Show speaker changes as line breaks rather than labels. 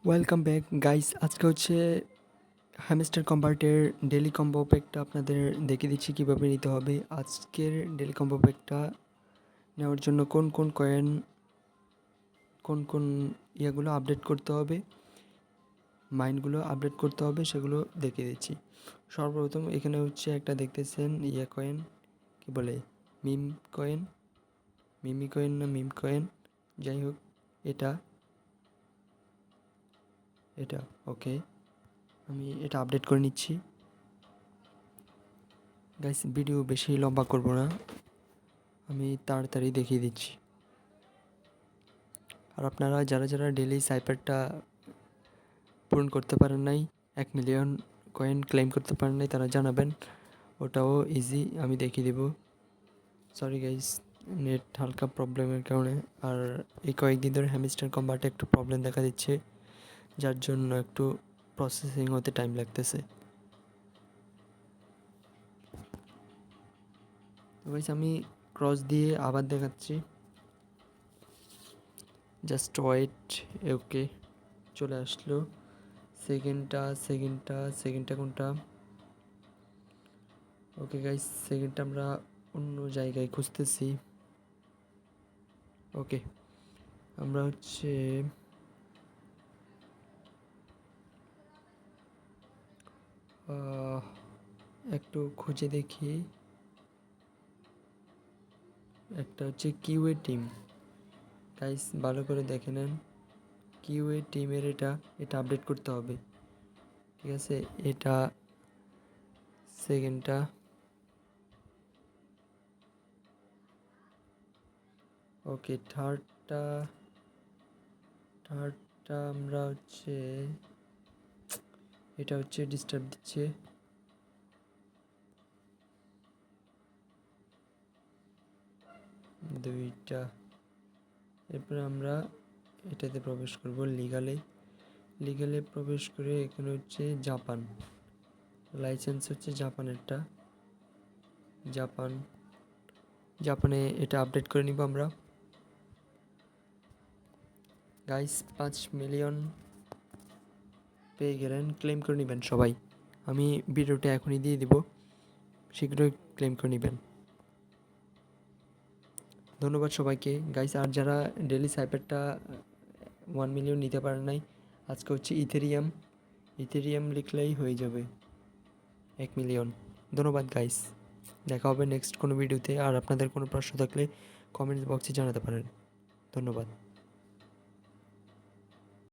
Welcome back guys. আজকে হচ্ছে hamster কম্বার্টের daily combo প্যাকটা আপনাদের দেখিয়ে দিচ্ছি কীভাবে নিতে হবে। আজকের ডেলি কম্বো প্যাকটা নেওয়ার জন্য কোন কোন কয়েন কোন ইয়েগুলো আপডেট করতে হবে, মাইন্ডগুলো আপডেট করতে হবে সেগুলো দেখিয়ে দিচ্ছি। সর্বপ্রথম এখানে হচ্ছে একটা দেখতেছেন কয়েন, কি বলে, মিম কয়েন, মিমি কয়েন না মিম কয়েন, যাই হোক এটা এটা ওকে, আমি এটা আপডেট করে নিচ্ছি। গাইস ভিডিও বেশি লম্বা করব না, আমি তাড়াতাড়ি দেখিয়ে দিচ্ছি। আর আপনারা যারা যারা ডেলি সাইপারটা পূরণ করতে পারেন নাই, 1 মিলিয়ন কয়েন ক্লেম করতে পারেন নাই, তারা জানাবেন, ওটাও ইজি আমি দেখিয়ে দেব। সরি গাইস, নেট হালকা প্রবলেমের কারণে আর এই কয়েকদিন ধরে হ্যামস্টার কম্বাটে একটু প্রবলেম দেখা দিচ্ছে, যার জন্য একটু প্রসেসিং হতে টাইম লাগতেছে। গাইস আমি ক্রস দিয়ে আবার দেখাচ্ছি, জাস্ট ওয়েট। ওকে চলে আসলো সেকেন্ডটা কোনটা? ওকে গাইস, সেকেন্ডটা আমরা অন্য জায়গায় খুঁজতেছি। ওকে আমরা হচ্ছে একটু খুঁজে দেখি। একটা হচ্ছে কিউএ টিম, গাইস ভালো করে দেখে নেন, কিউএ টিমের এটা আপডেট করতে হবে, ঠিক আছে? এটা সেকেন্ডটা, ওকে থার্ডটা আমরা হচ্ছে এটা হচ্ছে ডিস্টার্ব দিচ্ছে। দুইটা, এরপরে আমরা এটাতে প্রবেশ করব, লিগালে প্রবেশ করে এখানে হচ্ছে জাপান, লাইসেন্স হচ্ছে জাপানেরটা, জাপানে এটা আপডেট করে নিব আমরা। গাইস 5 মিলিয়ন পেয়ে গেলেন, ক্লেম করে নেবেন সবাই, আমি ভিডিওটা এখনই দিয়ে দিব, শীঘ্রই ক্লেম করে নেবেন। ধন্যবাদ সবাইকে গাইস। আর যারা ডেলি সাইপারটা 1 মিলিয়ন নিতে পারেন নাই, আজকে হচ্ছে ইথেরিয়াম লিখলেই হয়ে যাবে 1 মিলিয়ন। ধন্যবাদ গাইস, দেখা হবে নেক্সট কোনো ভিডিওতে। আর আপনাদের কোনো প্রশ্ন থাকলে কমেন্ট বক্সে জানাতে পারেন। ধন্যবাদ।